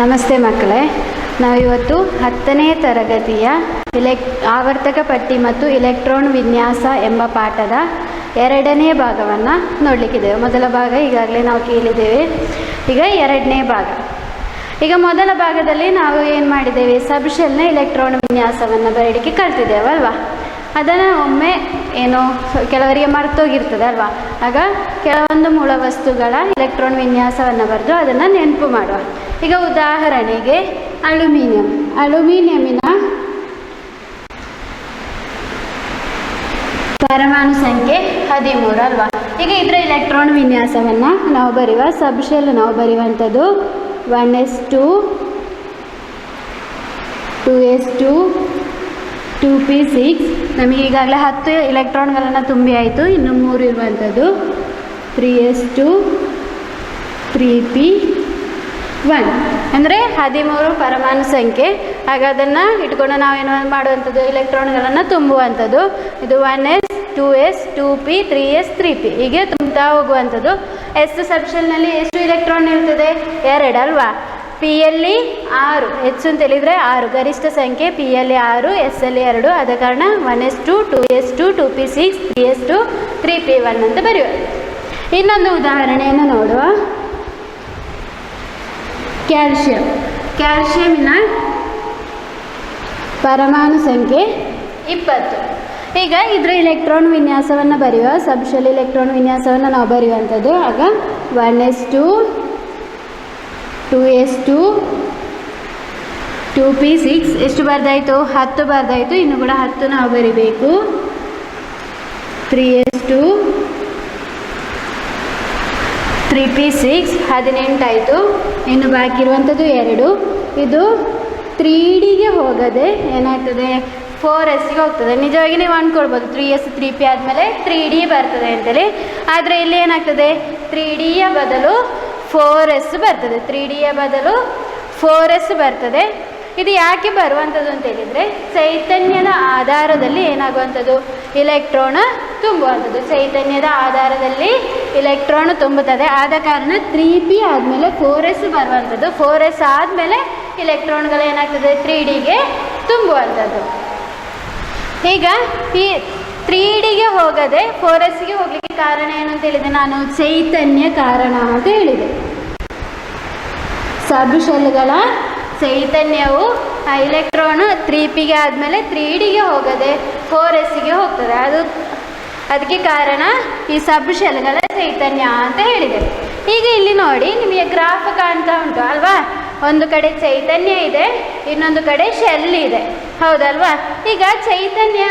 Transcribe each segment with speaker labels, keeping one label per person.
Speaker 1: ನಮಸ್ತೆ ಮಕ್ಕಳೇ, ನಾವಿವತ್ತು 10ನೇ ತರಗತಿಯ ಆವರ್ತಕ ಪಟ್ಟಿ ಮತ್ತು ಇಲೆಕ್ಟ್ರಾನ್ ವಿನ್ಯಾಸ ಎಂಬ ಪಾಠದ 2ನೇ ಭಾಗವನ್ನು ನೋಡಲಿಕ್ಕಿದ್ದೇವೆ. ಮೊದಲ ಭಾಗ ಈಗಾಗಲೇ ನಾವು ಕೇಳಿದ್ದೇವೆ. ಈಗ 2ನೇ ಭಾಗ. ಈಗ ಮೊದಲ ಭಾಗದಲ್ಲಿ ನಾವು ಏನು ಮಾಡಿದ್ದೇವೆ, ಸಬ್ಶೆಲ್ನ ಇಲೆಕ್ಟ್ರಾನ್ ವಿನ್ಯಾಸವನ್ನು ಬರೆಯಲಿಕ್ಕೆ ಕಲ್ತಿದ್ದೇವಲ್ವಾ. ಅದನ್ನು ಒಮ್ಮೆ ಏನೋ ಕೆಲವರಿಗೆ ಮರ್ತೋಗಿರ್ತದೆ ಅಲ್ವಾ. ಆಗ ಕೆಲವೊಂದು ಮೂಲ ವಸ್ತುಗಳ ಇಲೆಕ್ಟ್ರಾನ್ ವಿನ್ಯಾಸವನ್ನು ಬರೆದು ಅದನ್ನು ನೆನಪು ಮಾಡುವ. ಈಗ ಉದಾಹರಣೆಗೆ ಅಲ್ಯೂಮಿನಿಯಮಿನ ಪರಮಾಣು ಸಂಖ್ಯೆ 13 ಅಲ್ವಾ. ಈಗ ಇದರ ಇಲೆಕ್ಟ್ರಾನ್ ವಿನ್ಯಾಸವನ್ನು ನಾವು ಬರೆಯುವ. ಸಬ್ಶೆಲ್ ನಾವು ಬರೆಯುವಂಥದ್ದು 1s2 2s2 2p6. ನಮಗೆ ಈಗಾಗಲೇ 10 ಇಲೆಕ್ಟ್ರಾನ್ಗಳನ್ನು ತುಂಬಿ ಆಯಿತು. ಇನ್ನು 3 ಇರುವಂಥದ್ದು 3s2 3p1. ಅಂದರೆ 13 ಪರಮಾಣು ಸಂಖ್ಯೆ. ಆಗ ಅದನ್ನು ಇಟ್ಕೊಂಡು ನಾವೇನು ಮಾಡುವಂಥದ್ದು, ಇಲೆಕ್ಟ್ರಾನ್ಗಳನ್ನು ತುಂಬುವಂಥದ್ದು. ಇದು 1s 2s 2p 3s 3p ಹೀಗೆ ತುಂಬ್ತಾ ಹೋಗುವಂಥದ್ದು. ಎಸ್ ಸಬ್ಶೆಲ್ನಲ್ಲಿ ಎಷ್ಟು ಇಲೆಕ್ಟ್ರಾನ್ ಇರ್ತದೆ? 2 ಅಲ್ವಾ. ಪಿ ಯಲ್ಲಿ 6, ಹೆಚ್ಚು ಅಂತ ಹೇಳಿದರೆ 6 ಗರಿಷ್ಠ ಸಂಖ್ಯೆ. ಪಿ ಯಲ್ಲಿ 6, ಎಸ್ ಅಲ್ಲಿ 2. ಆದ ಕಾರಣ 1s2 2s2 2p6 3s2 3p1 ಅಂತ ಬರೆಯುವ. ಇನ್ನೊಂದು ಉದಾಹರಣೆಯನ್ನು ನೋಡುವ. ಕ್ಯಾಲ್ಸಿಯಮಿನ ಪರಮಾಣು ಸಂಖ್ಯೆ 20. ಈಗ ಇದರ ಇಲೆಕ್ಟ್ರಾನ್ ವಿನ್ಯಾಸವನ್ನು ಬರೆಯುವ. ಸಬ್ಶೆಲ್ ಇಲೆಕ್ಟ್ರಾನ್ ವಿನ್ಯಾಸವನ್ನು ನಾವು ಬರೆಯುವಂಥದ್ದು. ಆಗ 1s2 2s2 2p6 ಎಷ್ಟು ಬರೆದಾಯಿತು? 10 ಬರೆದಾಯಿತು. ಇನ್ನು ಕೂಡ 10 ನಾವು ಬರಿಬೇಕು. 3s2 3p6 18 ಆಯಿತು. ಇನ್ನು ಬಾಕಿ ಇರುವಂಥದ್ದು 2. ಇದು 3Dಗೆ ಹೋಗದೆ ಏನಾಗ್ತದೆ, 4sಗೆ ಹೋಗ್ತದೆ. ನಿಜವಾಗಿ ನೀವು ಅಂದ್ಕೊಳ್ಬೋದು 3s 3p ಆದಮೇಲೆ 3D ಬರ್ತದೆ ಅಂತೇಳಿ. ಆದರೆ ಇಲ್ಲಿ ಏನಾಗ್ತದೆ, 3Dಯ ಬದಲು 4s ಬರ್ತದೆ. 3Dಯ ಬದಲು 4s ಬರ್ತದೆ. ಇದು ಯಾಕೆ ಬರುವಂಥದ್ದು ಅಂತ ಹೇಳಿದರೆ, ಚೈತನ್ಯದ ಆಧಾರದಲ್ಲಿ ಏನಾಗುವಂಥದ್ದು, ಇಲೆಕ್ಟ್ರಾನ್ ತುಂಬುವಂಥದ್ದು. ಚೈತನ್ಯದ ಆಧಾರದಲ್ಲಿ ಇಲೆಕ್ಟ್ರಾನ್ ತುಂಬುತ್ತದೆ. ಆದ ಕಾರಣ 3p ಆದಮೇಲೆ 4s ಬರುವಂಥದ್ದು. 4s ಆದಮೇಲೆ ಇಲೆಕ್ಟ್ರಾನ್ಗಳು ಏನಾಗ್ತದೆ, 3Dಗೆ ತುಂಬುವಂಥದ್ದು. ಈಗ ಈ 3Dಗೆ ಹೋಗದೆ 4sಗೆ ಹೋಗಲಿಕ್ಕೆ ಕಾರಣ ಏನು ಅಂತ ಹೇಳಿದೆ ನಾನು? ಚೈತನ್ಯ ಕಾರಣ ಅಂತ ಹೇಳಿದೆ. ಸಬ್ಶೆಲ್ಗಳ ಚೈತನ್ಯವು ಇಲೆಕ್ಟ್ರಾನ್ 3pಗೆ ಆದಮೇಲೆ 3Dಗೆ ಹೋಗದೆ 4sಗೆ ಹೋಗ್ತದೆ. ಅದಕ್ಕೆ ಕಾರಣ ಈ ಸಬ್ಶೆಲ್ಗಳ ಚೈತನ್ಯ ಅಂತ ಹೇಳಿದೆ. ಈಗ ಇಲ್ಲಿ ನೋಡಿ, ನಿಮಗೆ ಗ್ರಾಫ್ ಕಾಣ್ತಾ ಉಂಟು ಅಲ್ವಾ. ಒಂದು ಕಡೆ ಚೈತನ್ಯ ಇದೆ, ಇನ್ನೊಂದು ಕಡೆ ಶೆಲ್ ಇದೆ, ಹೌದಲ್ವಾ. ಈಗ ಚೈತನ್ಯ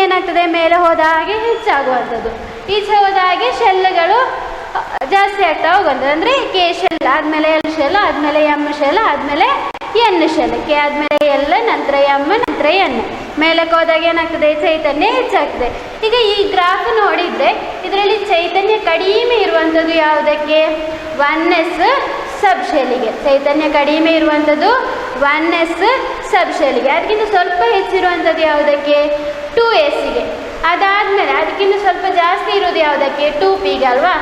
Speaker 1: ಏನಾಗ್ತದೆ, ಮೇಲೆ ಹೋದ ಹಾಗೆ ಹೆಚ್ಚಾಗುವಂಥದ್ದು. ಈಚೆ ಹೋದ ಹಾಗೆ ಶೆಲ್ಗಳು ಜಾಸ್ತಿ ಆಗ್ತಾ ಹೋಗುವಂಥದ್ದು. ಅಂದರೆ ಕೆ ಶೆಲ್ ಆದಮೇಲೆ ಎಲ್ ಶೆಲ್, ಆದಮೇಲೆ ಎಮ್ ಶೆಲ್, ಆದಮೇಲೆ ಎನ್ ಶೆಲ್. ಕೆ ಆದಮೇಲೆ ಎಲ್, ನಂತರ ಎಮ್, ನಂತರ ಎನ್. ಮೇಲಕ್ಕೆ ಹೋದಾಗ ಏನಾಗ್ತದೆ, ಚೈತನ್ಯ ಹೆಚ್ಚಾಗ್ತದೆ. ಈಗ ಈ ಗ್ರಾಫ್ ನೋಡಿದರೆ ಇದರಲ್ಲಿ ಚೈತನ್ಯ ಕಡಿಮೆ ಇರುವಂಥದ್ದು ಯಾವುದಕ್ಕೆ? 1s ಸಬ್ಶೆಲ್ಲಿಗೆ. ಚೈತನ್ಯ ಕಡಿಮೆ ಇರುವಂಥದ್ದು 1s ಸಬ್ಶೆಲ್ಲಿಗೆ. ಅದಕ್ಕಿಂತ ಸ್ವಲ್ಪ ಹೆಚ್ಚಿರುವಂಥದ್ದು ಯಾವುದಕ್ಕೆ? 2sಗೆ. ಅದಾದಮೇಲೆ ಅದಕ್ಕಿಂತ ಸ್ವಲ್ಪ ಜಾಸ್ತಿ ಇರೋದು ಯಾವುದಕ್ಕೆ? 2pಗೆ ಅಲ್ವಾ.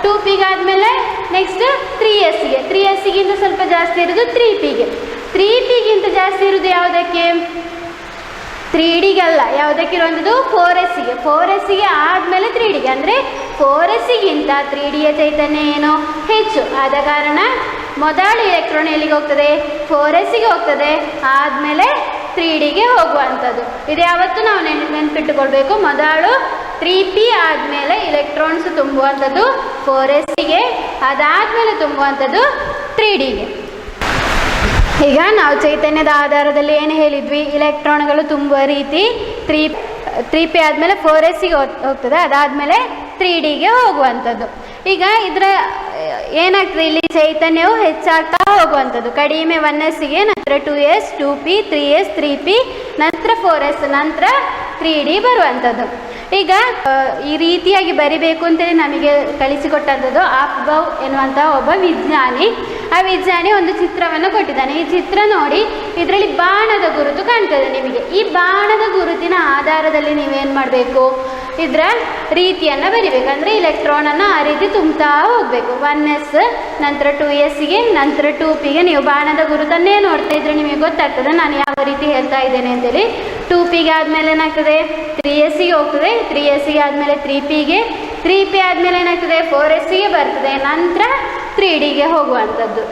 Speaker 1: 2pಗೆ ಆದಮೇಲೆ ನೆಕ್ಸ್ಟ್ 3sಗೆ. 3sಗಿಂತ ಸ್ವಲ್ಪ ಜಾಸ್ತಿ ಇರೋದು 3pಗೆ. 3pಗಿಂತ ಜಾಸ್ತಿ ಇರೋದು ಯಾವುದಕ್ಕೆ? 3Dಗೆ ಅಲ್ಲ. ಯಾವುದಕ್ಕೆ ಇರುವಂಥದ್ದು? 4sಗೆ. 4sಗೆ ಆದಮೇಲೆ 3Dಗೆ. ಅಂದರೆ 4sಗಿಂತ 3Dಯ ಚೈತನ್ಯ ಏನು? ಹೆಚ್ಚು. ಆದ ಕಾರಣ ಮೊದಲು ಇಲೆಕ್ಟ್ರಾನ್ ಎಲ್ಲಿಗೆ ಹೋಗ್ತದೆ? 4sಗೆ ಹೋಗ್ತದೆ. ಆದಮೇಲೆ 3Dಗೆ ಹೋಗುವಂಥದ್ದು. ಇದು ಯಾವತ್ತೂ ನಾವು ನೆನಪಿಟ್ಟುಕೊಳ್ಬೇಕು. ಮೊದಲು 3p ಆದಮೇಲೆ ಇಲೆಕ್ಟ್ರಾನ್ಸ್ ತುಂಬುವಂಥದ್ದು 4sಗೆ, ಅದಾದಮೇಲೆ ತುಂಬುವಂಥದ್ದು 3Dಗೆ. ಈಗ ನಾವು ಚೈತನ್ಯದ ಆಧಾರದಲ್ಲಿ ಏನು ಹೇಳಿದ್ವಿ, ಇಲೆಕ್ಟ್ರಾನ್ಗಳು ತುಂಬುವ ರೀತಿ 3p ಆದಮೇಲೆ 4sಗೆ ಹೋಗ್ತದೆ, ಅದಾದಮೇಲೆ 3Dಗೆ ಹೋಗುವಂಥದ್ದು. ಈಗ ಇದರ ಏನಾಗ್ತದೆ, ಇಲ್ಲಿ ಚೈತನ್ಯವು ಹೆಚ್ಚಾಗ್ತಾ ಹೋಗುವಂಥದ್ದು. ಕಡಿಮೆ 1sಗೆ, ನಂತರ 2s 2p 3s 3p, ನಂತರ 4s, ನಂತರ 3D ಬರುವಂಥದ್ದು. ಈಗ ಈ ರೀತಿಯಾಗಿ ಬರಿಬೇಕು ಅಂತೇಳಿ ನಮಗೆ ಕಳಿಸಿಕೊಟ್ಟಂಥದ್ದು ಆಫ್ಬೌ ಎನ್ನುವಂಥ ಒಬ್ಬ ವಿಜ್ಞಾನಿ. ಆ ವಿಜ್ಞಾನಿ ಒಂದು ಚಿತ್ರವನ್ನು ಕೊಟ್ಟಿದ್ದಾನೆ. ಈ ಚಿತ್ರ ನೋಡಿ, ಇದರಲ್ಲಿ ಬಾಣದ ಗುರುತು ಕಾಣ್ತದೆ ನಿಮಗೆ. ಈ ಬಾಣದ ಗುರುತಿನ ಆಧಾರದಲ್ಲಿ ನೀವೇನು ಮಾಡಬೇಕು, ಇದರ ರೀತಿಯನ್ನು ಬರಿಬೇಕು. ಅಂದರೆ ಇಲೆಕ್ಟ್ರಾನನ್ನು ಆ ರೀತಿ ತುಂಬ್ತಾ ಹೋಗಬೇಕು. 1s ನಂತರ 2sಗೆ ನಂತರ 2pಗೆ ನೀವು ಬಾಣದ ಗುರುತನ್ನೇ ನೋಡ್ತಾ ಇದ್ರೆ ನಿಮಗೆ ಗೊತ್ತಾಗ್ತದೆ ನಾನು ಯಾವ ರೀತಿ ಹೇಳ್ತಾ ಇದ್ದೇನೆ ಅಂತೇಳಿ. 2pಗೆ ಆದಮೇಲೆ ಏನಾಗ್ತದೆ 3sಗೆ ಹೋಗ್ತದೆ, 3sಗೆ ಆದಮೇಲೆ 3pಗೆ, 3p ಆದಮೇಲೆ ಏನಾಗ್ತದೆ 4sಗೆ ಬರ್ತದೆ, ನಂತರ 3dಗೆ ಹೋಗುವಂಥದ್ದು.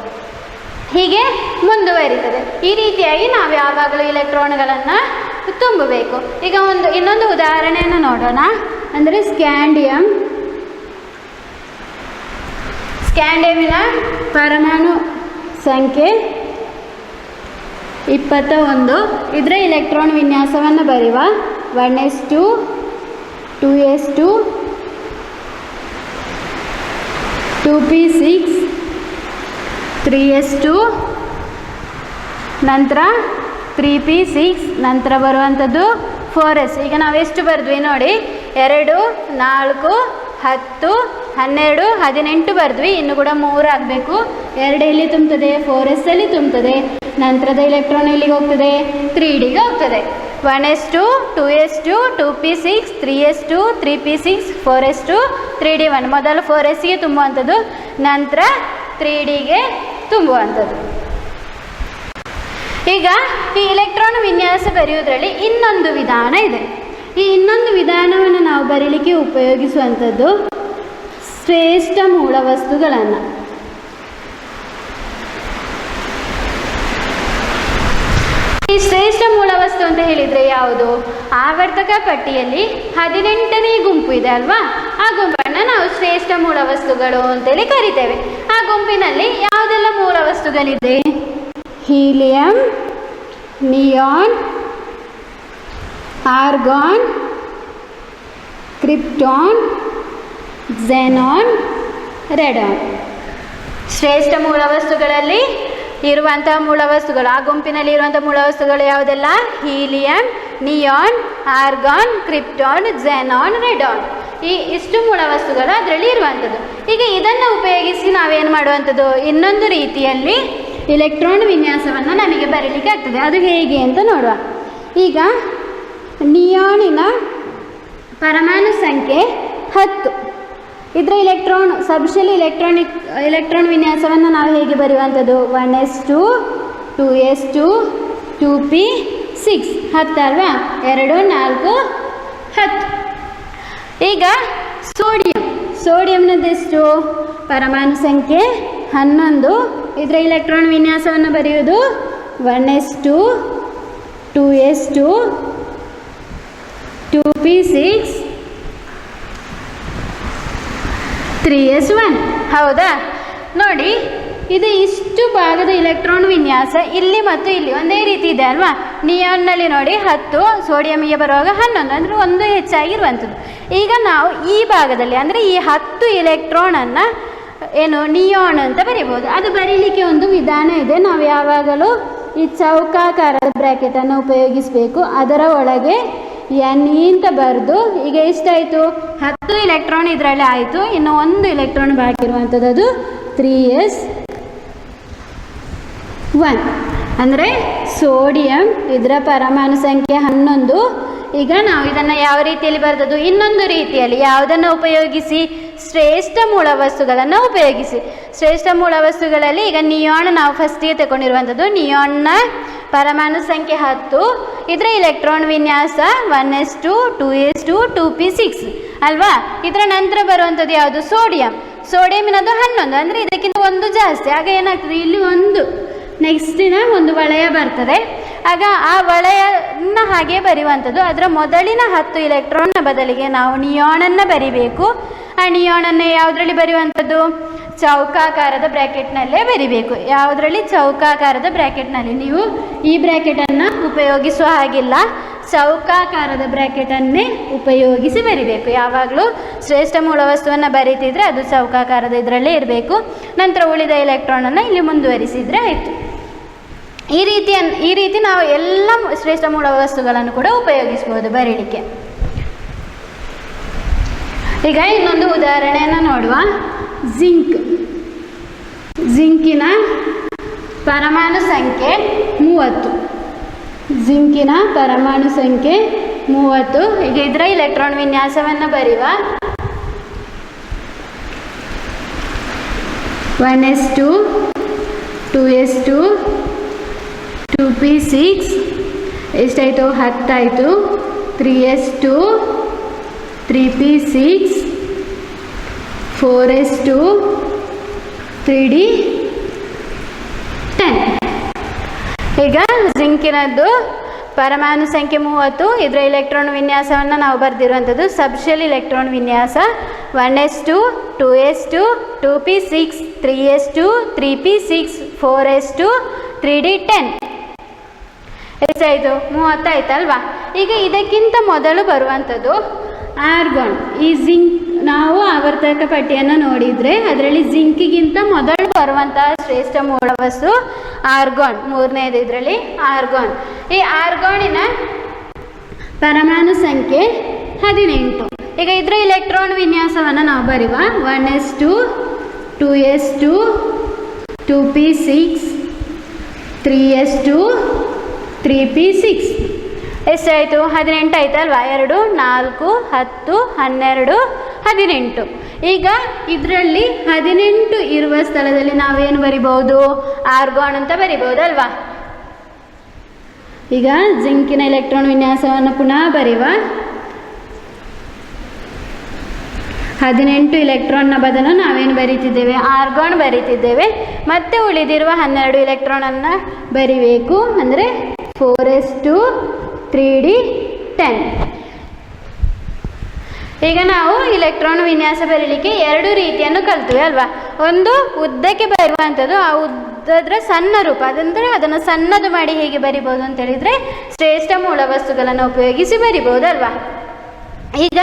Speaker 1: ಹೀಗೆ ಮುಂದುವರಿತದೆ. ಈ ರೀತಿಯಾಗಿ ನಾವು ಯಾವಾಗಲೂ ಇಲೆಕ್ಟ್ರಾನ್ಗಳನ್ನು ತುಂಬಬೇಕು. ಈಗ ಇನ್ನೊಂದು ಉದಾಹರಣೆಯನ್ನು ನೋಡೋಣ. ಅಂದರೆ ಸ್ಕ್ಯಾಂಡಿಯಮಿನ ಪರಮಾಣು ಸಂಖ್ಯೆ 21. ಇದರ ಇಲೆಕ್ಟ್ರಾನ್ ವಿನ್ಯಾಸವನ್ನು ಬರೆಯುವ. 1s2 2s2 2p6 3s2 ನಂತರ 3p6 ನಂತರ ಬರುವಂಥದ್ದು 4s. ಈಗ ನಾವು ಎಷ್ಟು ಬರೆದ್ವಿ ನೋಡಿ, 2 4 10 12 18 ಬರೆದ್ವಿ. ಇನ್ನು ಕೂಡ 3 ಆಗಬೇಕು. 2 ಎಲ್ಲಿ ತುಂಬುತ್ತದೆ 4s ಅಲ್ಲಿ ತುಂಬುತ್ತದೆ. ನಂತರದ ಇಲೆಕ್ಟ್ರಾನ್ ಎಲ್ಲಿಗೆ ಹೋಗ್ತದೆ 3dಗೆ ಹೋಗ್ತದೆ. 1s2 2s2 2p6 3s2 3p6 4s2 3d1. ಮೊದಲು 4sಗೆ ತುಂಬುವಂಥದ್ದು, ನಂತರ 3dಗೆ ತುಂಬುವಂಥದ್ದು. ಈಗ ಈ ಇಲೆಕ್ಟ್ರಾನ್ ವಿನ್ಯಾಸ ಬರೆಯುವುದರಲ್ಲಿ ಇನ್ನೊಂದು ವಿಧಾನ ಇದೆ. ಈ ಇನ್ನೊಂದು ವಿಧಾನವನ್ನು ನಾವು ಬರೀಲಿಕ್ಕೆ ಉಪಯೋಗಿಸುವಂಥದ್ದು ಶ್ರೇಷ್ಠ ಮೂಲ ವಸ್ತುಗಳನ್ನು. ಈ ಶ್ರೇಷ್ಠ ಮೂಲ ವಸ್ತು ಅಂತ ಹೇಳಿದರೆ ಯಾವುದು? ಆವರ್ತಕ ಪಟ್ಟಿಯಲ್ಲಿ 18ನೇ ಗುಂಪು ಇದೆ ಅಲ್ವಾ, ಆ ಗುಂಪನ್ನು ನಾವು ಶ್ರೇಷ್ಠ ಮೂಲ ವಸ್ತುಗಳು ಅಂತೇಳಿ ಕರಿತೇವೆ. ಆ ಗುಂಪಿನಲ್ಲಿ ಯಾವುದೆಲ್ಲ ಮೂಲ ವಸ್ತುಗಳಿದೆ? Helium, neon, argon, krypton, xenon, radon. ಶ್ರೇಷ್ಠ ಮೂಲ ವಸ್ತುಗಳಲ್ಲಿ ಇರುವಂತಹ ಮೂಲ ವಸ್ತುಗಳು, ಆ ಗುಂಪಿನಲ್ಲಿ ಇರುವಂಥ ಮೂಲ ವಸ್ತುಗಳು ಯಾವುದೆಲ್ಲ? Helium, neon, argon, krypton, xenon, Radeon. ಇಷ್ಟು ಮೂಲ ವಸ್ತುಗಳು ಅದರಲ್ಲಿ ಇರುವಂಥದ್ದು. ಈಗ ಇದನ್ನು ಉಪಯೋಗಿಸಿ ನಾವೇನು ಮಾಡುವಂಥದ್ದು, ಇನ್ನೊಂದು ರೀತಿಯಲ್ಲಿ ಇಲೆಕ್ಟ್ರಾನ್ ವಿನ್ಯಾಸವನ್ನು ನಮಗೆ ಬರೀಲಿಕ್ಕೆ ಆಗ್ತದೆ. ಅದು ಹೇಗೆ ಅಂತ ನೋಡುವ. ಈಗ ನಿಯಾನಿನ ಪರಮಾಣು ಸಂಖ್ಯೆ 10. ಇದರ ಸಬ್ಶೆಲ್ ಇಲೆಕ್ಟ್ರಾನ್ ವಿನ್ಯಾಸವನ್ನು ನಾವು ಹೇಗೆ ಬರೆಯುವಂಥದ್ದು? 1s2 2s2 2p6 10 ಅಲ್ವಾ? 2 4 10. ಈಗ ಸೋಡಿಯಂನದೆಷ್ಟು? ಪರಮಾಣು ಸಂಖ್ಯೆ 11. ಇದರ ಇಲೆಕ್ಟ್ರಾನ್ ವಿನ್ಯಾಸವನ್ನು ಬರೆಯುವುದು 1s2 2s2 2p6 3s1. ಹೌದಾ? ನೋಡಿ, ಇದು ಇಷ್ಟು ಭಾಗದ ಇಲೆಕ್ಟ್ರಾನ್ ವಿನ್ಯಾಸ ಇಲ್ಲಿ ಮತ್ತು ಇಲ್ಲಿ ಒಂದೇ ರೀತಿ ಇದೆ ಅಲ್ವಾ? ನಿಯಾನ್ನಲ್ಲಿ ನೋಡಿ 10, ಸೋಡಿಯಂಗೆ ಬರುವಾಗ 11, ಅಂದರೆ ಒಂದು ಹೆಚ್ಚಾಗಿರುವಂಥದ್ದು. ಈಗ ನಾವು ಈ ಭಾಗದಲ್ಲಿ ಅಂದರೆ ಈ 10 ಇಲೆಕ್ಟ್ರಾನನ್ನು ಏನು ನಿಯಾನ್ ಅಂತ ಬರೀಬೋದು. ಅದು ಬರೀಲಿಕ್ಕೆ ಒಂದು ವಿಧಾನ ಇದೆ. ನಾವು ಯಾವಾಗಲೂ ಈ ಚೌಕಾಕಾರದ ಬ್ರ್ಯಾಕೆಟನ್ನು ಉಪಯೋಗಿಸಬೇಕು. ಅದರ ಒಳಗೆ NE ಅಂತ ಬರೆದು, ಈಗ ಎಷ್ಟಾಯಿತು? 10 ಇಲೆಕ್ಟ್ರಾನ್ ಇದರಲ್ಲಿ ಆಯಿತು. ಇನ್ನು ಒಂದು ಇಲೆಕ್ಟ್ರಾನ್ ಬಾಕಿ ಇರುವಂಥದ್ದು, ಅದು 3s1. ಅಂದರೆ ಸೋಡಿಯಂ, ಇದರ ಪರಮಾಣು ಸಂಖ್ಯೆ 11. ಈಗ ನಾವು ಇದನ್ನು ಯಾವ ರೀತಿಯಲ್ಲಿ ಬರೆದದ್ದು? ಇನ್ನೊಂದು ರೀತಿಯಲ್ಲಿ. ಯಾವುದನ್ನು ಉಪಯೋಗಿಸಿ? ಶ್ರೇಷ್ಠ ಮೂಲ ವಸ್ತುಗಳನ್ನು ಉಪಯೋಗಿಸಿ. ಶ್ರೇಷ್ಠ ಮೂಲ ವಸ್ತುಗಳಲ್ಲಿ ಈಗ ನಿಯಾನ್ ನಾವು ಫಸ್ಟಿಗೆ ತಗೊಂಡಿರುವಂಥದ್ದು. ನಿಯಾನ್ನ ಪರಮಾಣು ಸಂಖ್ಯೆ 10. ಇದರ ಇಲೆಕ್ಟ್ರಾನ್ ವಿನ್ಯಾಸ 1s2 2s2 2p6 ಅಲ್ವಾ? ಇದರ ನಂತರ ಬರುವಂಥದ್ದು ಯಾವುದು? ಸೋಡಿಯಂನದು 11, ಅಂದರೆ ಇದಕ್ಕಿಂತ ಒಂದು ಜಾಸ್ತಿ. ಆಗ ಏನಾಗ್ತದೆ? ಇಲ್ಲಿ ಒಂದು ನೆಕ್ಸ್ಟಿನ ಒಂದು ವಲಯ ಬರ್ತದೆ. ಆಗ ಆ ವಲಯನ ಹಾಗೆ ಬರೆಯುವಂಥದ್ದು. ಅದರ ಮೊದಲಿನ 10 ಇಲೆಕ್ಟ್ರಾನ್ನ ಬದಲಿಗೆ ನಾವು ನಿಯಾನನ್ನು ಬರಿಬೇಕು. ಆ ನಿಯಾನನ್ನು ಯಾವುದರಲ್ಲಿ ಬರೆಯುವಂಥದ್ದು? ಚೌಕಾಕಾರದ ಬ್ರ್ಯಾಕೆಟ್ನಲ್ಲೇ ಬರಿಬೇಕು. ಯಾವುದರಲ್ಲಿ? ಚೌಕಾಕಾರದ ಬ್ರ್ಯಾಕೆಟ್ನಲ್ಲಿ. ನೀವು ಈ ಬ್ರ್ಯಾಕೆಟನ್ನು ಉಪಯೋಗಿಸುವ ಹಾಗಿಲ್ಲ, ಚೌಕಾಕಾರದ ಬ್ರ್ಯಾಕೆಟನ್ನೇ ಉಪಯೋಗಿಸಿ ಬರಿಬೇಕು. ಯಾವಾಗಲೂ ಶ್ರೇಷ್ಠ ಮೂಲ ವಸ್ತುವನ್ನು ಬರೀತಿದ್ರೆ ಅದು ಚೌಕಾಕಾರದ ಇದರಲ್ಲೇ ಇರಬೇಕು. ನಂತರ ಉಳಿದ ಇಲೆಕ್ಟ್ರಾನನ್ನು ಇಲ್ಲಿ ಮುಂದುವರಿಸಿದರೆ ಆಯಿತು. ಈ ರೀತಿ ನಾವು ಎಲ್ಲ ಶ್ರೇಷ್ಠ ಮೂಲ ವಸ್ತುಗಳನ್ನು ಕೂಡ ಉಪಯೋಗಿಸ್ಬೋದು ಬರೀಲಿಕ್ಕೆ. ಈಗ ಇನ್ನೊಂದು ಉದಾಹರಣೆಯನ್ನು ನೋಡುವ. ಜಿಂಕಿನ ಪರಮಾಣು ಸಂಖ್ಯೆ 30. ಜಿಂಕಿನ ಪರಮಾಣು ಸಂಖ್ಯೆ 30. ಈಗ ಇದರ ಇಲೆಕ್ಟ್ರಾನ್ ವಿನ್ಯಾಸವನ್ನು ಬರೆಯುವ. 1s2 2s2 2p6 ಎಷ್ಟಾಯಿತು 10 ಆಯಿತು. 3s2 3p6 4s2 3d10. ಈಗ ಜಿಂಕಿನದ್ದು ಪರಮಾಣು ಸಂಖ್ಯೆ 30. ಇದರ ಇಲೆಕ್ಟ್ರಾನ್ ವಿನ್ಯಾಸವನ್ನು ನಾವು ಬರೆದಿರುವಂಥದ್ದು ಸಬ್ಶೆಲ್ ಇಲೆಕ್ಟ್ರಾನ್ ವಿನ್ಯಾಸ 1s2 2s2 2p6 3s2 3p6 4s2 3d10. ಎಷ್ಟಾಯಿತು 30 ಆಯ್ತಲ್ವಾ. ಈಗ ಇದಕ್ಕಿಂತ ಮೊದಲು ಬರುವಂಥದ್ದು ಆರ್ಗಾನ್. ಈ ಜಿಂಕ್ ನಾವು ಆವರ್ತಕ ಪಟ್ಟಿಯನ್ನು ನೋಡಿದರೆ ಅದರಲ್ಲಿ ಜಿಂಕಿಗಿಂತ ಮೊದಲು ಬರುವಂತಹ ಶ್ರೇಷ್ಠ ಮೂಲ ವಸ್ತು ಆರ್ಗಾನ್. 3ನೇದು ಇದರಲ್ಲಿ ಆರ್ಗಾನ್. ಈ ಆರ್ಗಾನಿನ ಪರಮಾಣು ಸಂಖ್ಯೆ 18. ಈಗ ಇದರ ಇಲೆಕ್ಟ್ರಾನ್ ವಿನ್ಯಾಸವನ್ನು ನಾವು ಬರೆಯುವ. 1s2 2s2 2p6 3s2 3p6 ಎಷ್ಟಾಯಿತು 18 ಆಯ್ತಲ್ವಾ. 2 4 10 12 18. ಈಗ ಇದರಲ್ಲಿ 18 ಇರುವ ಸ್ಥಳದಲ್ಲಿ ನಾವೇನು ಬರಿಬಹುದು ಆರ್ಗಾನ್ ಅಂತ ಬರಿಬಹುದಲ್ವಾ. ಈಗ ಜಿಂಕಿನ ಇಲೆಕ್ಟ್ರಾನ್ ವಿನ್ಯಾಸವನ್ನು ಪುನಃ ಬರೆಯುವ. 18 ಇಲೆಕ್ಟ್ರಾನ್ನ ಬದಲು ನಾವೇನು ಬರೀತಿದ್ದೇವೆ ಆರ್ಗಾನ್ ಬರೀತಿದ್ದೇವೆ. ಮತ್ತೆ ಉಳಿದಿರುವ 12 ಇಲೆಕ್ಟ್ರಾನನ್ನು ಬರಿಬೇಕು. ಅಂದರೆ 4s2 3d10. ಈಗ ನಾವು ಇಲೆಕ್ಟ್ರಾನ್ ವಿನ್ಯಾಸ ಬರೀಲಿಕ್ಕೆ 2 ರೀತಿಯನ್ನು ಕಲ್ತೀವಿ ಅಲ್ವಾ. ಒಂದು ಉದ್ದಕ್ಕೆ ಬರುವಂಥದ್ದು, ಆ ಉದ್ದದ್ರ ಸಣ್ಣ ರೂಪ, ಅದಂದರೆ ಅದನ್ನು ಸಣ್ಣದು ಮಾಡಿ ಹೇಗೆ ಬರಿಬೋದು ಅಂತ ಹೇಳಿದರೆ ಶ್ರೇಷ್ಠ ಮೂಲ ವಸ್ತುಗಳನ್ನು ಉಪಯೋಗಿಸಿ ಬರಿಬೋದಲ್ವಾ. ಈಗ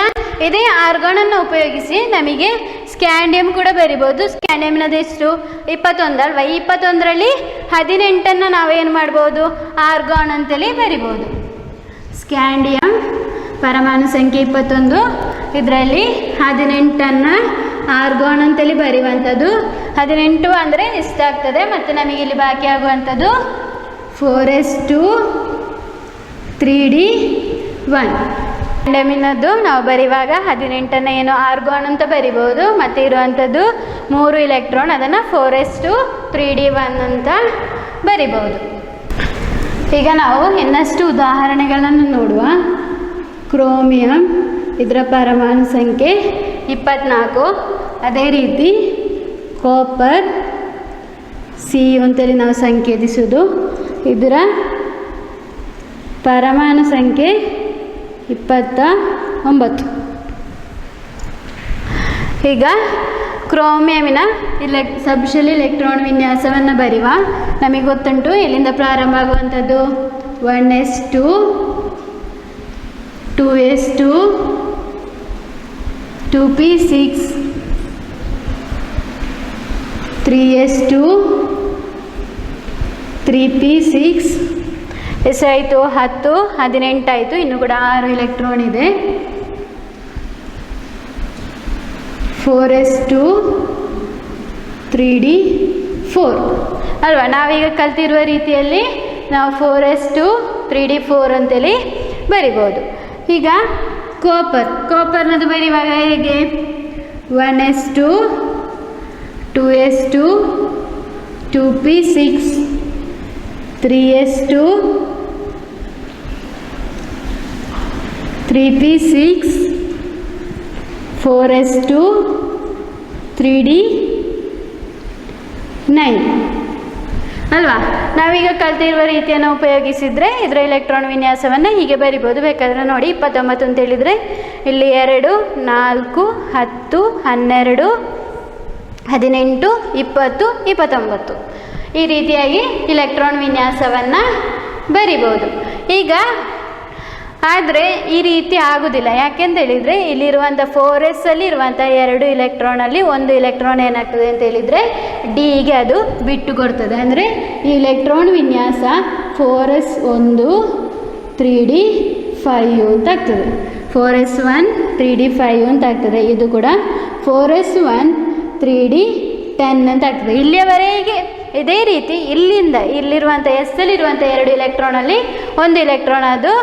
Speaker 1: ಇದೇ ಆರ್ಗಾನನ್ನು ಉಪಯೋಗಿಸಿ ನಮಗೆ ಸ್ಕ್ಯಾಂಡಿಯಂ ಕೂಡ ಬರಿಬೋದು. ಸ್ಕ್ಯಾಂಡಿಯಂನದು ಎಷ್ಟು 21 ಅಲ್ವಾ. ಈ 21ರಲ್ಲಿ 18ನ್ನು ನಾವೇನು ಮಾಡ್ಬೋದು ಆರ್ಗಾನ್ ಅಂತೇಳಿ ಬರಿಬೋದು. ಸ್ಕ್ಯಾಂಡಿಯಂ ಪರಮಾಣು ಸಂಖ್ಯೆ 21, ಇದರಲ್ಲಿ 18ನ್ನು ಆರ್ಗಾನ್ ಅಂತೇಳಿ ಬರೆಯುವಂಥದ್ದು. 18 ಅಂದರೆ ಇಷ್ಟಾಗ್ತದೆ. ಮತ್ತು ನಮಗೆ ಇಲ್ಲಿ ಬಾಕಿ ಆಗುವಂಥದ್ದು 4s2 3d1. ಸ್ಕ್ಯಾಂಡಿಯಮಿನದ್ದು ನಾವು ಬರೆಯುವಾಗ 18ನ್ನು ಏನು ಆರ್ಗಾನ್ ಅಂತ ಬರಿಬೋದು. ಮತ್ತು ಇರುವಂಥದ್ದು 3 ಇಲೆಕ್ಟ್ರಾನ್, ಅದನ್ನು 4s2 3d1 ಅಂತ ಬರಿಬೋದು. ಈಗ ನಾವು ಇನ್ನಷ್ಟು ಉದಾಹರಣೆಗಳನ್ನು ನೋಡುವ. ಕ್ರೋಮಿಯಂ, ಇದರ ಪರಮಾಣು ಸಂಖ್ಯೆ 24. ಅದೇ ರೀತಿ ಕಾಪರ್ ಸಿ ಅಂತೇಳಿ ನಾವು ಸಂಕೇತಿಸುವುದು. ಇದರ ಪರಮಾಣು ಸಂಖ್ಯೆ 29. ಈಗ ಕ್ರೋಮಿಯಮಿನ ಸಬ್ಶೆಲ್ ಇಲೆಕ್ಟ್ರಾನ್ ವಿನ್ಯಾಸವನ್ನು ಬರೆಯುವ. ನಮಗೆ ಗೊತ್ತುಂಟು ಎಲ್ಲಿಂದ ಪ್ರಾರಂಭ ಆಗುವಂಥದ್ದು 1s2 2s2 2p6 3s2 3p6 ಎಷ್ಟಾಯಿತು 10 18 ಆಯಿತು. ಇನ್ನು ಕೂಡ 6 ಇಲೆಕ್ಟ್ರಾನ್ ಇದೆ. 4s2 3d4 ಅಲ್ವಾ. ನಾವೀಗ ಕಲ್ತಿರುವ ರೀತಿಯಲ್ಲಿ ನಾವು 4s2 3d4 ಅಂತೇಳಿ ಬರಿಬೋದು. ಈಗ ಕಾಪರ್ನದು ಬರೆಯುವಾಗ ಹೇಗೆ 1s2 2s2 2p6 3s2 3p6 4s2 3d9 ಅಲ್ವಾ. ನಾವೀಗ ಕಲ್ತಿರುವ ರೀತಿಯನ್ನು ಉಪಯೋಗಿಸಿದರೆ ಇದರ ಇಲೆಕ್ಟ್ರಾನ್ ವಿನ್ಯಾಸವನ್ನು ಹೀಗೆ ಬರಿಬೋದು. ಬೇಕಾದರೆ ನೋಡಿ 29 ಅಂತ ಹೇಳಿದರೆ ಇಲ್ಲಿ 2 4 10 12 18 20 29 ಈ ರೀತಿಯಾಗಿ ಇಲೆಕ್ಟ್ರಾನ್ ವಿನ್ಯಾಸವನ್ನು ಬರಿಬೋದು. ಈಗ ಆದರೆ ಈ ರೀತಿ ಆಗೋದಿಲ್ಲ. ಯಾಕೆಂತ ಹೇಳಿದರೆ ಇಲ್ಲಿರುವಂಥ 4s ಅಲ್ಲಿ ಇರುವಂಥ 2 ಇಲೆಕ್ಟ್ರಾನಲ್ಲಿ 1 ಇಲೆಕ್ಟ್ರಾನ್ ಏನಾಗ್ತದೆ ಅಂತ ಹೇಳಿದರೆ ಡಿಗೆ ಅದು ಬಿಟ್ಟು ಕೊಡ್ತದೆ. ಅಂದರೆ ಈ ಇಲೆಕ್ಟ್ರಾನ್ ವಿನ್ಯಾಸ 4s 1 3d5 ಅಂತ ಆಗ್ತದೆ. 4s1 3d5 ಅಂತ ಆಗ್ತದೆ. ಇದು ಕೂಡ 4s1 3d10 ಅಂತ ಆಗ್ತದೆ. ಇಲ್ಲಿಯವರೆಗೆ ಇದೇ ರೀತಿ ಇಲ್ಲಿರುವಂಥ ಎಸ್ ಅಲ್ಲಿರುವಂಥ 2 ಇಲೆಕ್ಟ್ರಾನಲ್ಲಿ 1 ಇಲೆಕ್ಟ್ರಾನ್ ಅದು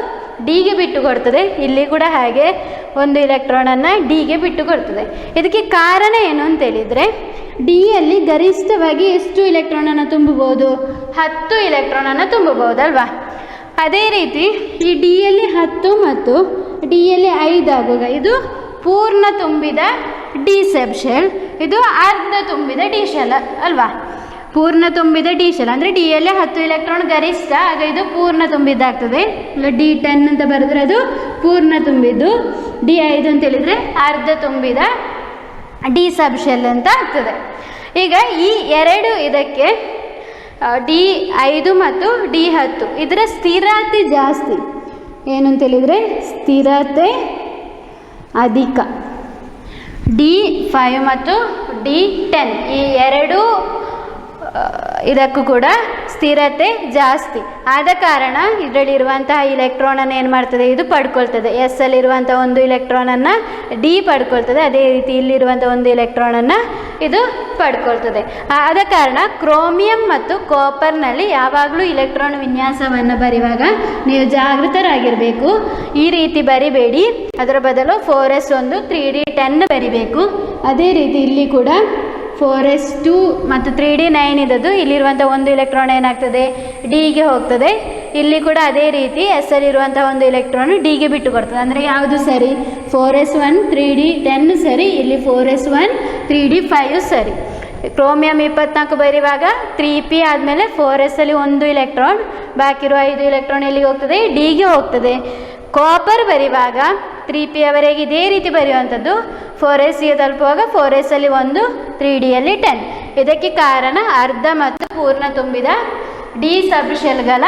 Speaker 1: ಡಿಗೆ ಬಿಟ್ಟು ಕೊಡ್ತದೆ. ಇಲ್ಲಿ ಕೂಡ ಹಾಗೆ ಒಂದು ಇಲೆಕ್ಟ್ರಾನನ್ನು ಡಿಗೆ ಬಿಟ್ಟು ಕೊಡ್ತದೆ. ಇದಕ್ಕೆ ಕಾರಣ ಏನು ಅಂತೇಳಿದರೆ, ಡಿಯಲ್ಲಿ ಗರಿಷ್ಠವಾಗಿ ಎಷ್ಟು ಇಲೆಕ್ಟ್ರಾನನ್ನು ತುಂಬಬಹುದು? 10 ಇಲೆಕ್ಟ್ರಾನನ್ನು ತುಂಬಬಹುದಲ್ವಾ? ಅದೇ ರೀತಿ ಈ ಡಿಯಲ್ಲಿ 10 ಮತ್ತು ಡಿಯಲ್ಲಿ 5 ಆಗುವಾಗ ಇದು ಪೂರ್ಣ ತುಂಬಿದ ಡಿ ಸಬ್ ಶೆಲ್, ಇದು ಅರ್ಧ ತುಂಬಿದ ಡಿ ಶೆಲ್ ಅಲ್ವಾ? ಪೂರ್ಣ ತುಂಬಿದ ಡಿ ಶೆಲ್ ಅಂದರೆ ಡಿಯಲ್ಲಿ 10 ಇಲೆಕ್ಟ್ರಾನ್ ಗರಿಷ್ಠ, ಆಗ ಇದು ಪೂರ್ಣ ತುಂಬಿದ್ದಾಗ್ತದೆ. ಇಲ್ಲ D10 ಅಂತ ಬರೆದ್ರೆ ಅದು ಪೂರ್ಣ ತುಂಬಿದ್ದು, D5 ಅಂತ ಹೇಳಿದರೆ ಅರ್ಧ ತುಂಬಿದ ಡಿ ಸಬ್ ಶೆಲ್ ಅಂತ ಆಗ್ತದೆ. ಈಗ ಈ ಎರಡು ಇದಕ್ಕೆ D5 ಮತ್ತು D10 ಇದರ ಸ್ಥಿರತೆ ಜಾಸ್ತಿ. ಏನು ಅಂತೇಳಿದರೆ ಸ್ಥಿರತೆ ಅಧಿಕ. D5 ಮತ್ತು D10 ಈ ಎರಡು ಇದಕ್ಕೂ ಕೂಡ ಸ್ಥಿರತೆ ಜಾಸ್ತಿ ಆದ ಕಾರಣ ಇದರಲ್ಲಿರುವಂತಹ ಇಲೆಕ್ಟ್ರಾನನ್ನು ಏನು ಮಾಡ್ತದೆ, ಇದು ಪಡ್ಕೊಳ್ತದೆ. ಎಸ್ ಅಲ್ಲಿರುವಂಥ ಒಂದು ಇಲೆಕ್ಟ್ರಾನನ್ನು ಡಿ ಪಡ್ಕೊಳ್ತದೆ, ಅದೇ ರೀತಿ ಇಲ್ಲಿರುವಂಥ ಒಂದು ಇಲೆಕ್ಟ್ರಾನನ್ನು ಇದು ಪಡ್ಕೊಳ್ತದೆ. ಆದ ಕಾರಣ ಕ್ರೋಮಿಯಂ ಮತ್ತು ಕಾಪರ್ನಲ್ಲಿ ಯಾವಾಗಲೂ ಇಲೆಕ್ಟ್ರಾನ್ ವಿನ್ಯಾಸವನ್ನು ಬರೆಯುವಾಗ ನೀವು ಜಾಗೃತರಾಗಿರಬೇಕು. ಈ ರೀತಿ ಬರಿಬೇಡಿ, ಅದರ ಬದಲು 4s1 3d10 ಬರಿಬೇಕು. ಅದೇ ರೀತಿ ಇಲ್ಲಿ ಕೂಡ 4s2 ಮತ್ತು 3d9 ಇದ್ದದ್ದು ಇಲ್ಲಿರುವಂಥ ಒಂದು ಇಲೆಕ್ಟ್ರಾನ್ ಏನಾಗ್ತದೆ, ಡಿಗೆ ಹೋಗ್ತದೆ. ಇಲ್ಲಿ ಕೂಡ ಅದೇ ರೀತಿ ಎಸ್ ಅಲ್ಲಿರುವಂಥ ಒಂದು ಇಲೆಕ್ಟ್ರಾನ್ ಡಿಗೆ ಬಿಟ್ಟು ಕೊಡ್ತದೆ. ಅಂದರೆ ಯಾವುದು ಸರಿ? 4s1 3d10 ಸರಿ, ಇಲ್ಲಿ 4s1 3d5 ಸರಿ. ಕ್ರೋಮಿಯಂ 24 ಬರೆಯುವಾಗ 3p ಆದಮೇಲೆ 4s ಅಲ್ಲಿ ಒಂದು ಇಲೆಕ್ಟ್ರಾನ್, ಬಾಕಿ ಇರುವ 5 ಇಲೆಕ್ಟ್ರಾನ್ ಎಲ್ಲಿಗೆ ಹೋಗ್ತದೆ, ಡಿಗೆ ಹೋಗ್ತದೆ. ಕಾಪರ್ ಬರೆಯುವಾಗ 3p ಅವರೆಗೆ ಇದೇ ರೀತಿ ಬರೆಯುವಂಥದ್ದು, 4sಗೆ ತಲುಪುವಾಗ 4s ಅಲ್ಲಿ ಒಂದು, 3dಯಲ್ಲಿ 10. ಇದಕ್ಕೆ ಕಾರಣ ಅರ್ಧ ಮತ್ತು ಪೂರ್ಣ ತುಂಬಿದ ಡಿ ಸಬ್ ಶೆಲ್ಗಳ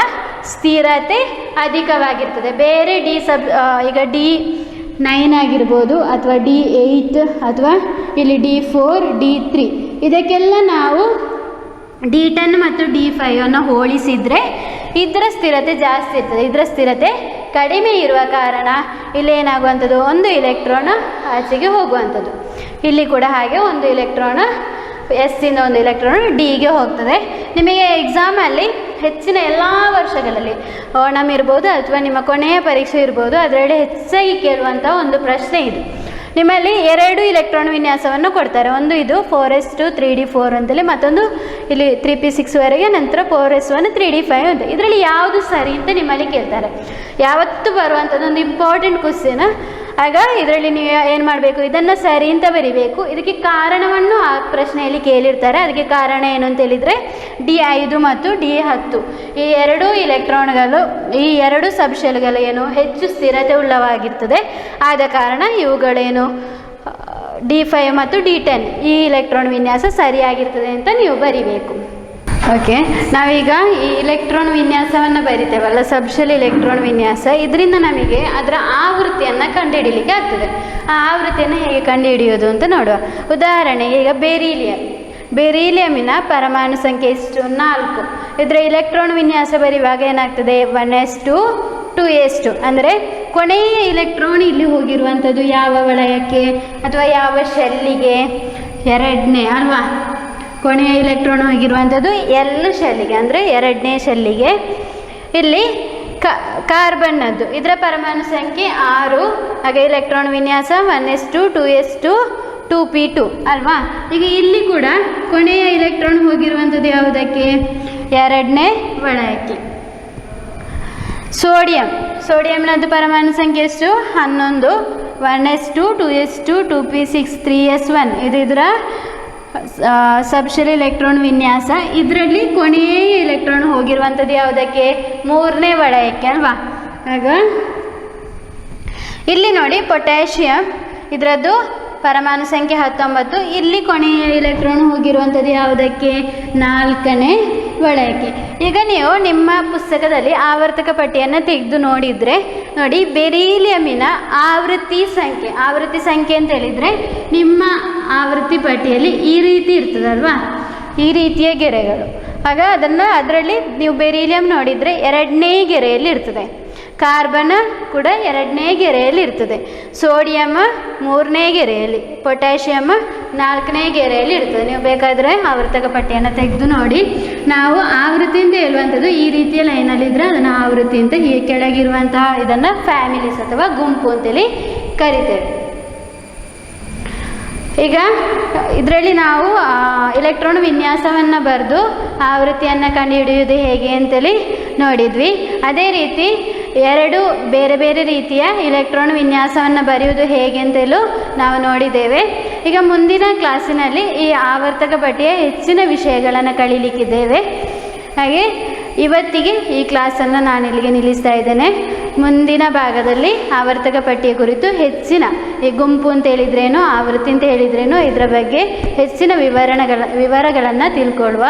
Speaker 1: ಸ್ಥಿರತೆ ಅಧಿಕವಾಗಿರ್ತದೆ. ಬೇರೆ ಡಿ ಸಬ್ ಈಗ D9 ಆಗಿರ್ಬೋದು, ಅಥವಾ D8, ಅಥವಾ ಇಲ್ಲಿ D4 D3 ಇದಕ್ಕೆಲ್ಲ ನಾವು D10 ಮತ್ತು D5 ಅನ್ನು ಹೋಲಿಸಿದರೆ ಇದರ ಸ್ಥಿರತೆ ಜಾಸ್ತಿ ಇರ್ತದೆ. ಇದರ ಸ್ಥಿರತೆ ಕಡಿಮೆ ಇರುವ ಕಾರಣ ಇಲ್ಲೇನಾಗುವಂಥದ್ದು, ಒಂದು ಇಲೆಕ್ಟ್ರಾನ್ ಆಚೆಗೆ ಹೋಗುವಂಥದ್ದು. ಇಲ್ಲಿ ಕೂಡ ಹಾಗೆ ಒಂದು ಇಲೆಕ್ಟ್ರಾನ್ ಎಸ್ಸಿಂದ ಒಂದು ಇಲೆಕ್ಟ್ರಾನ್ ಡಿಗೆ ಹೋಗ್ತದೆ. ನಿಮಗೆ ಎಕ್ಸಾಮಲ್ಲಿ ಹೆಚ್ಚಿನ ಎಲ್ಲ ವರ್ಷಗಳಲ್ಲಿ ಓಣಮ್ ಇರ್ಬೋದು ಅಥವಾ ನಿಮ್ಮ ಕೊನೆಯ ಪರೀಕ್ಷೆ ಇರ್ಬೋದು, ಅದರಲ್ಲಿ ಹೆಚ್ಚಾಗಿ ಕೇಳುವಂಥ ಒಂದು ಪ್ರಶ್ನೆ ಇದು. ನಿಮ್ಮಲ್ಲಿ 2 ಇಲೆಕ್ಟ್ರಾನ್ ವಿನ್ಯಾಸವನ್ನು ಕೊಡ್ತಾರೆ. ಒಂದು ಇದು 4s2 3d4 ಅಂತೇಳಿ, ಮತ್ತೊಂದು ಇಲ್ಲಿ 3p6 ವರೆಗೆ, ನಂತರ 4s1 3d5 ಅಂತ. ಇದರಲ್ಲಿ ಯಾವುದು ಸರಿ ಅಂತ ನಿಮ್ಮಲ್ಲಿ ಕೇಳ್ತಾರೆ. ಯಾವತ್ತು ಬರುವಂಥದ್ದು ಒಂದು ಇಂಪಾರ್ಟೆಂಟ್ ಕ್ವಶ್ಚನ್. ಆಗ ಇದರಲ್ಲಿ ನೀವು ಏನು ಮಾಡಬೇಕು, ಇದನ್ನು ಸರಿ ಅಂತ ಬರಿಬೇಕು. ಇದಕ್ಕೆ ಕಾರಣವನ್ನು ಆ ಪ್ರಶ್ನೆಯಲ್ಲಿ ಕೇಳಿರ್ತಾರೆ. ಅದಕ್ಕೆ ಕಾರಣ ಏನು ಅಂತ ಹೇಳಿದರೆ, D5 ಮತ್ತು D10 ಈ 2 ಇಲೆಕ್ಟ್ರಾನ್ಗಳು, ಈ 2 ಸಬ್ ಶೆಲ್ಗಳು ಏನು ಹೆಚ್ಚು ಸ್ಥಿರತೆ ಉಳ್ಳವಾಗಿರ್ತದೆ. ಆದ ಕಾರಣ ಇವುಗಳೇನು D5 ಮತ್ತು D10 ಈ ಇಲೆಕ್ಟ್ರಾನ್ ವಿನ್ಯಾಸ ಸರಿಯಾಗಿರ್ತದೆ ಅಂತ ನೀವು ಬರಿಬೇಕು. ಓಕೆ, ನಾವೀಗ ಈ ಇಲೆಕ್ಟ್ರಾನ್ ವಿನ್ಯಾಸವನ್ನು ಬರಿತೇವಲ್ಲ, ಸಬ್ಶೆಲ್ ಇಲೆಕ್ಟ್ರಾನ್ ವಿನ್ಯಾಸ, ಇದರಿಂದ ನಮಗೆ ಅದರ ಆವೃತ್ತಿಯನ್ನು ಕಂಡುಹಿಡಿಯಲಿಕ್ಕೆ ಆಗ್ತದೆ. ಆ ಆವೃತ್ತಿಯನ್ನು ಹೇಗೆ ಕಂಡುಹಿಡಿಯೋದು ಅಂತ ನೋಡುವ. ಉದಾಹರಣೆಗೆ ಈಗ ಬೆರೀಲಿಯಮಿನ ಪರಮಾಣು ಸಂಖ್ಯೆ ಎಷ್ಟು? 4. ಇದರ ಇಲೆಕ್ಟ್ರಾನ್ ವಿನ್ಯಾಸ ಬರೆಯುವಾಗ ಏನಾಗ್ತದೆ, 1s2 2s2 ಅಂದರೆ ಕೊನೆಯ ಇಲೆಕ್ಟ್ರಾನ್ ಇಲ್ಲಿ ಹೋಗಿರುವಂಥದ್ದು ಯಾವ ವಲಯಕ್ಕೆ ಅಥವಾ ಯಾವ ಶೆಲ್ಲಿಗೆ? 2ನೇ ಅಲ್ವಾ? ಕೊನೆಯ ಇಲೆಕ್ಟ್ರಾನ್ ಹೋಗಿರುವಂಥದ್ದು L ಶೆಲ್ಲಿಗೆ, ಅಂದರೆ 2ನೇ ಶೆಲ್ಲಿಗೆ. ಇಲ್ಲಿ ಕಾರ್ಬನ್ನದ್ದು ಇದರ ಪರಮಾಣು ಸಂಖ್ಯೆ 6. ಹಾಗೆ ಇಲೆಕ್ಟ್ರಾನ್ ವಿನ್ಯಾಸ 1s2 2s2 2p2 ಅಲ್ವಾ? ಈಗ ಇಲ್ಲಿ ಕೂಡ ಕೊನೆಯ ಇಲೆಕ್ಟ್ರಾನ್ ಹೋಗಿರುವಂಥದ್ದು ಯಾವುದಕ್ಕೆ? 2ನೇ ವಲಯಕ್ಕೆ. ಸೋಡಿಯಂನದ್ದು ಪರಮಾಣು ಸಂಖ್ಯೆ ಎಷ್ಟು? 11. 1s2 2s2 2p6 3s1 ಇದು ಇದರ ಸಬ್ಶೆಲ್ ಇಲೆಕ್ಟ್ರಾನ್ ವಿನ್ಯಾಸ. ಇದರಲ್ಲಿ ಕೊನೆಯ ಇಲೆಕ್ಟ್ರಾನ್ ಹೋಗಿರುವಂಥದ್ದು ಯಾವುದಕ್ಕೆ? 3ನೇ ವಲಯಕ್ಕೆ ಅಲ್ವಾ? ಆಗ ಇಲ್ಲಿ ನೋಡಿ, ಪೊಟ್ಯಾಷಿಯಂ ಇದರದ್ದು ಪರಮಾಣು ಸಂಖ್ಯೆ 19. ಇಲ್ಲಿ ಕೊನೆಯ ಇಲೆಕ್ಟ್ರಾನ್ ಹೋಗಿರುವಂಥದ್ದು ಯಾವುದಕ್ಕೆ? 4ನೇ ವಲಯಕ್ಕೆ. ಈಗ ನೀವು ನಿಮ್ಮ ಪುಸ್ತಕದಲ್ಲಿ ಆವರ್ತಕ ಪಟ್ಟಿಯನ್ನು ತೆಗೆದು ನೋಡಿದರೆ ನೋಡಿ, ಬೆರೀಲಿಯಮಿನ ಆವೃತ್ತಿ ಸಂಖ್ಯೆ ಅಂತ ಹೇಳಿದರೆ ನಿಮ್ಮ ಆವೃತ್ತಿ ಪಟ್ಟಿಯಲ್ಲಿ ಈ ರೀತಿ ಇರ್ತದಲ್ವಾ, ಈ ರೀತಿಯ ಗೆರೆಗಳು. ಆಗ ಅದರಲ್ಲಿ ನೀವು ಬೆರೀಲಿಯಂ ನೋಡಿದರೆ 2ನೇ ಗೆರೆಯಲ್ಲಿ ಇರ್ತದೆ. ಕಾರ್ಬನ್ ಕೂಡ 2ನೇ ಗೆರೆಯಲ್ಲಿ ಇರ್ತದೆ, ಸೋಡಿಯಮ್ 3ನೇ ಗೆರೆಯಲ್ಲಿ, ಪೊಟ್ಯಾಷಿಯಮ್ 4ನೇ ಗೆರೆಯಲ್ಲಿ ಇರ್ತದೆ. ನೀವು ಬೇಕಾದರೆ ಆವರ್ತಕ ಪಟ್ಟಿಯನ್ನು ತೆಗೆದು ನೋಡಿ. ನಾವು ಆವೃತ್ತಿ ಅಂತ ಹೇಳುವಂಥದ್ದು ಈ ರೀತಿಯ ಲೈನಲ್ಲಿದ್ದರೆ ಅದನ್ನು ಆವೃತ್ತಿ ಅಂತ, ಈ ಕೆಳಗಿರುವಂತಹ ಇದನ್ನು ಫ್ಯಾಮಿಲೀಸ್ ಅಥವಾ ಗುಂಪು ಅಂತೇಳಿ ಕರಿತೇವೆ. ಈಗ ಇದರಲ್ಲಿ ನಾವು ಎಲೆಕ್ಟ್ರಾನ್ ವಿನ್ಯಾಸವನ್ನು ಬರೆದು ಆವೃತ್ತಿಯನ್ನು ಕಂಡುಹಿಡಿಯುವುದು ಹೇಗೆ ಅಂತೇಳಿ ನೋಡಿದ್ವಿ. ಅದೇ ರೀತಿ 2 ಬೇರೆ ಬೇರೆ ರೀತಿಯ ಎಲೆಕ್ಟ್ರಾನ್ ವಿನ್ಯಾಸವನ್ನು ಬರೆಯುವುದು ಹೇಗೆ ಅಂತಲೂ ನಾವು ನೋಡಿದ್ದೇವೆ. ಈಗ ಮುಂದಿನ ಕ್ಲಾಸಿನಲ್ಲಿ ಈ ಆವರ್ತಕ ಪಟ್ಟಿಯ ಹೆಚ್ಚಿನ ವಿಷಯಗಳನ್ನು ಕಲೀಲಿಕ್ಕಿದ್ದೇವೆ. ಹಾಗೆ ಇವತ್ತಿಗೆ ಈ ಕ್ಲಾಸನ್ನು ನಾನು ಇಲ್ಲಿಗೆ ನಿಲ್ಲಿಸ್ತಾ ಇದ್ದೇನೆ. ಮುಂದಿನ ಭಾಗದಲ್ಲಿ ಆವರ್ತಕ ಪಟ್ಟಿಯ ಕುರಿತು ಹೆಚ್ಚಿನ, ಈ ಗುಂಪು ಅಂತ ಹೇಳಿದ್ರೇನು, ಆವೃತ್ತಿ ಅಂತ ಹೇಳಿದ್ರೇನು, ಇದರ ಬಗ್ಗೆ ಹೆಚ್ಚಿನ ವಿವರಗಳನ್ನು ತಿಳ್ಕೊಳ್ಳುವ.